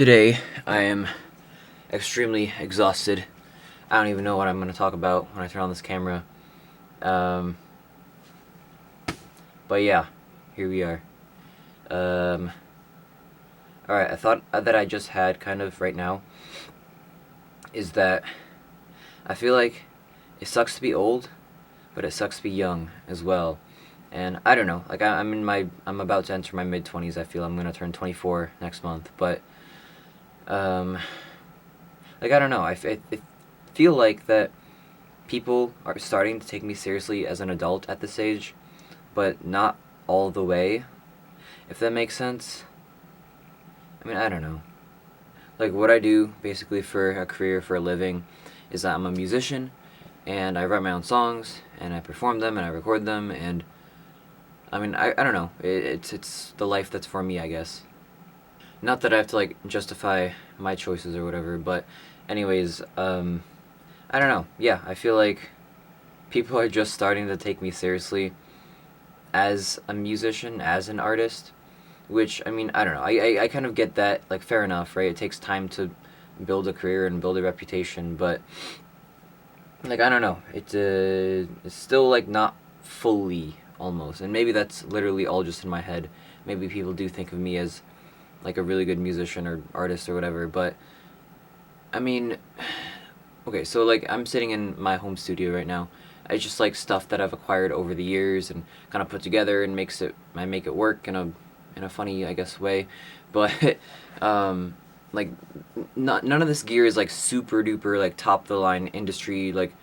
Today, I am extremely exhausted. I don't even know what I'm going to talk about when I turn on this camera. Um, but yeah, here we are. Alright, I thought that I just had kind of right now is that I feel like it sucks to be old, but it sucks to be young as well. And I don't know, like I'm about to enter my mid-20s. I feel I'm going to turn 24 next month, but um, like I don't know. I feel like that people are starting to take me seriously as an adult at this age, but not all the way, if that makes sense. I mean, I don't know. Like, what I do basically for a career, for a living, is that I'm a musician, and I write my own songs, and I perform them, and I record them, and I mean, I don't know. It's the life that's for me, I guess. Not that I have to, like, justify my choices or whatever, but anyways, I don't know. Yeah, I feel like people are just starting to take me seriously as a musician, as an artist, which, I mean, I don't know. I kind of get that, like, fair enough, right? It takes time to build a career and build a reputation, but, like, I don't know. It's still, like, not fully, almost. And maybe that's literally all just in my head. Maybe people do think of me as, like, a really good musician or artist or whatever, but, I mean, okay, so, like, I'm sitting in my home studio right now. It's just, like, stuff that I've acquired over the years and kind of put together and I make it work in a funny, I guess, way. But, um, like, none of this gear is, like, super duper, like, top of the line industry, like,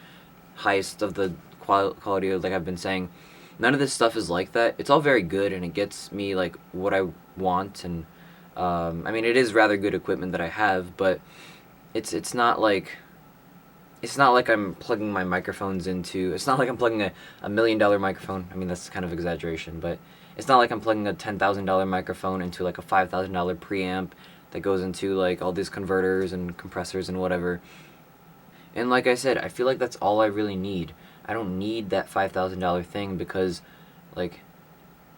highest of the quality, like I've been saying. None of this stuff is like that. It's all very good and it gets me, like, what I want. And, I mean, it is rather good equipment that I have, but it's not like I'm plugging my microphones into. It's not like I'm plugging a $1 million microphone. I mean, that's kind of exaggeration, but it's not like I'm plugging a $10,000 microphone into like a $5,000 preamp that goes into like all these converters and compressors and whatever. And like I said, I feel like that's all I really need. I don't need that $5,000 thing because, like,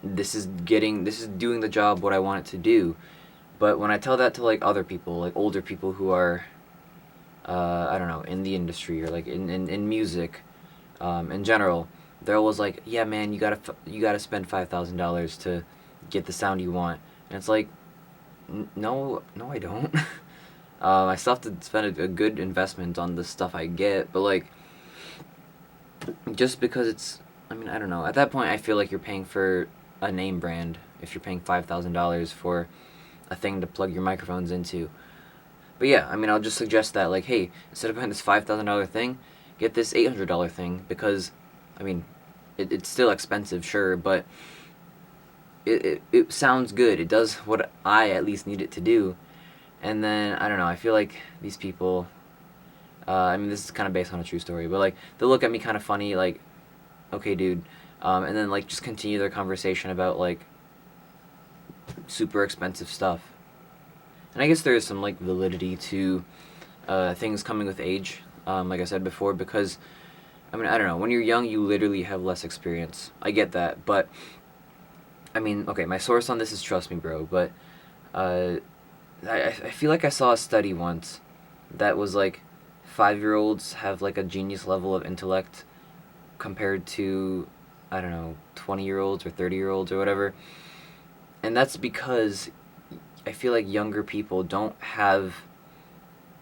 this is doing the job what I want it to do. But when I tell that to like other people, like older people who are I don't know, in the industry or like in music, in general, they're always like, yeah, man, you gotta spend $5,000 to get the sound you want, and it's like, no, no, I don't. I still have to spend a good investment on the stuff I get, but like, just because I mean, I don't know. At that point, I feel like you're paying for a name brand if you're paying $5,000 for a thing to plug your microphones into. But yeah, I mean, I'll just suggest that, like, hey, instead of buying this $5,000 thing, get this $800 thing because, I mean, it's still expensive, sure, but it sounds good. It does what I at least need it to do. And then, I don't know, I feel like these people, I mean, this is kind of based on a true story, but, like, they'll look at me kind of funny, like, okay, dude, and then, like, just continue their conversation about, like, super expensive stuff. And I guess there is some like validity to things coming with age, like I said before, because I mean I don't know. When you're young, you literally have less experience. I get that, but I mean, okay, my source on this is Trust Me, Bro. But uh, I feel like I saw a study once that was like 5-year-olds have like a genius level of intellect compared to, I don't know, 20-year-olds or 30-year-olds or whatever, and that's because I feel like younger people don't have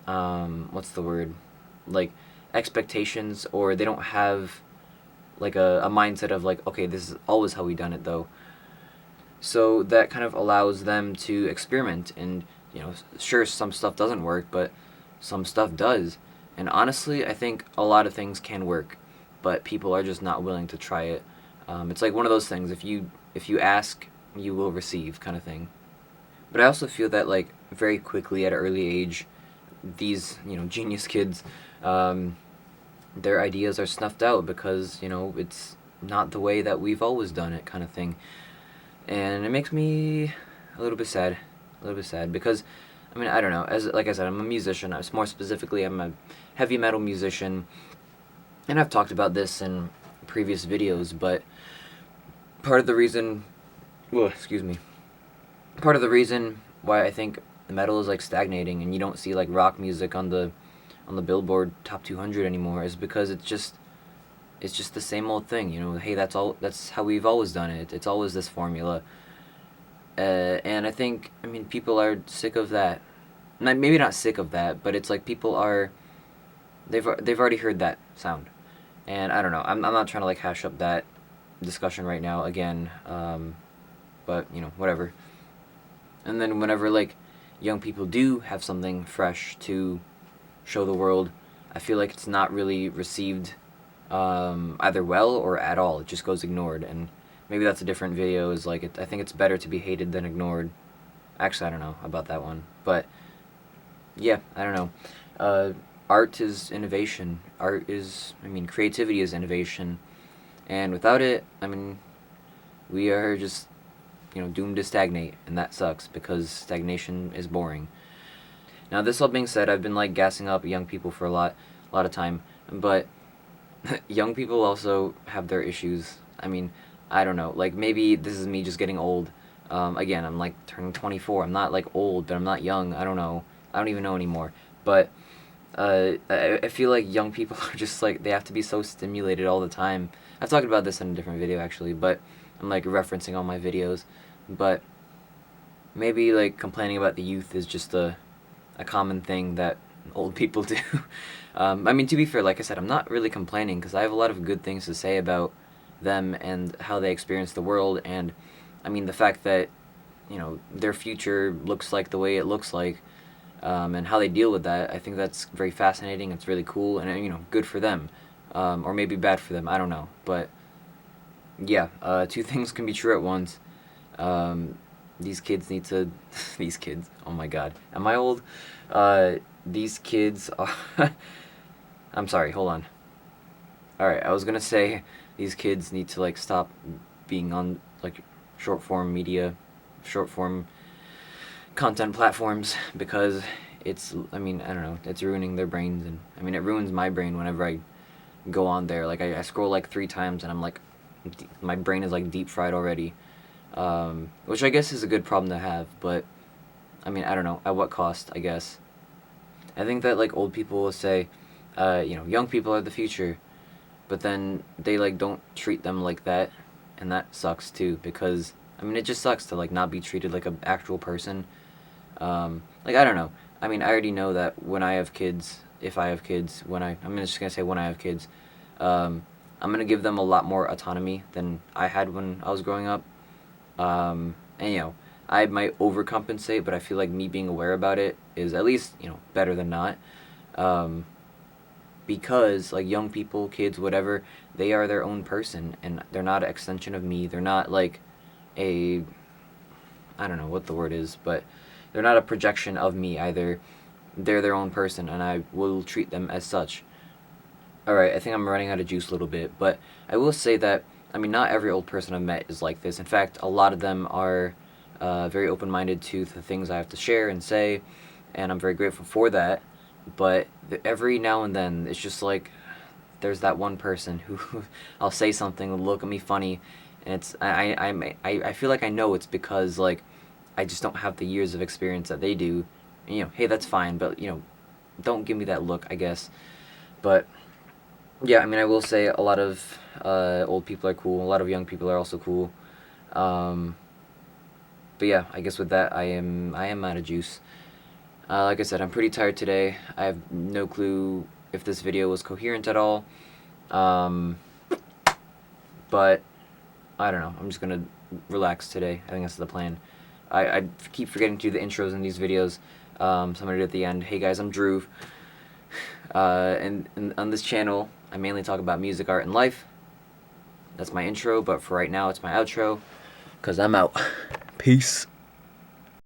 what's the word, like, expectations, or they don't have like a mindset of like, okay, this is always how we done it though. So that kind of allows them to experiment, and sure, some stuff doesn't work, but some stuff does. And honestly, I think a lot of things can work, but people are just not willing to try it. It's like one of those things, if you ask, you will receive, kind of thing. But I also feel that, like, very quickly at an early age, these genius kids, um, their ideas are snuffed out because it's not the way that we've always done it, kind of thing. And it makes me a little bit sad, because I mean, I don't know. As like I said, I'm a musician. More specifically, I'm a heavy metal musician, and I've talked about this in previous videos. But part of the reason, well, excuse me, part of the reason why I think the metal is like stagnating, and you don't see like rock music on the Billboard Top 200 anymore, is because it's just the same old thing. You know, hey, that's how we've always done it. It's always this formula. And I think, I mean, people are sick of that. Maybe not sick of that, but it's like people are, they've already heard that sound. And I don't know. I'm not trying to like hash up that discussion right now again. But you know, whatever. And then whenever like young people do have something fresh to show the world, I feel like it's not really received either well or at all. It just goes ignored, and maybe that's a different video. Is like I think it's better to be hated than ignored. Actually, I don't know about that one, but yeah, I don't know. Art is innovation. Creativity is innovation, and without it, I mean, we are just, you know, doomed to stagnate, and that sucks because stagnation is boring. Now, this all being said, I've been like gassing up young people for a lot of time, but young people also have their issues. I mean, I don't know. Like, maybe this is me just getting old. Again, I'm like turning 24. I'm not like old, but I'm not young. I don't know. I don't even know anymore. But I feel like young people are just like, they have to be so stimulated all the time. I've talked about this in a different video actually, but I'm like referencing all my videos. But maybe like complaining about the youth is just a common thing that old people do. I mean, to be fair, like I said, I'm not really complaining because I have a lot of good things to say about them and how they experience the world, and I mean the fact that, you know, their future looks like the way it looks like, and how they deal with that. I think that's very fascinating. It's really cool, and you know, good for them, or maybe bad for them. I don't know, but yeah, two things can be true at once. These kids need to. These kids. Oh my God, am I old? These kids are. I'm sorry. Hold on. All right, I was gonna say these kids need to like stop being on like short form media, short form content platforms, because it's, I mean, I don't know, it's ruining their brains, and I mean it ruins my brain whenever I go on there. Like I scroll like 3 times and I'm like, my brain is like deep fried already, which I guess is a good problem to have, but I mean, I don't know, at what cost, I guess. I think that like old people will say, you know, young people are the future, but then they like don't treat them like that, and that sucks too, because I mean it just sucks to like not be treated like an actual person. Like, I don't know. I mean, I already know that when I have kids, if I have kids, I'm just gonna say when I have kids, I'm gonna give them a lot more autonomy than I had when I was growing up. And you know, I might overcompensate, but I feel like me being aware about it is at least, you know, better than not. Because like young people, kids, whatever, they are their own person, and they're not an extension of me. They're not like a, I don't know what the word is, but they're not a projection of me either. They're their own person, and I will treat them as such. Alright, I think I'm running out of juice a little bit, but I will say that, I mean, not every old person I've met is like this. In fact, a lot of them are very open-minded to the things I have to share and say, and I'm very grateful for that. But every now and then, it's just like, there's that one person who I'll say something, will look at me funny, and it's, I feel like I know it's because, like, I just don't have the years of experience that they do. And, you know, hey, that's fine, but, you know, don't give me that look, I guess. But yeah, I mean, I will say a lot of old people are cool. A lot of young people are also cool. But yeah, I guess with that, I am out of juice. Like I said, I'm pretty tired today. I have no clue if this video was coherent at all. But I don't know. I'm just gonna relax today. I think that's the plan. I keep forgetting to do the intros in these videos. So I'm gonna do it at the end. Hey guys, I'm Drew. And on this channel, I mainly talk about music, art, and life. That's my intro, but for right now, it's my outro. 'Cause I'm out. Peace.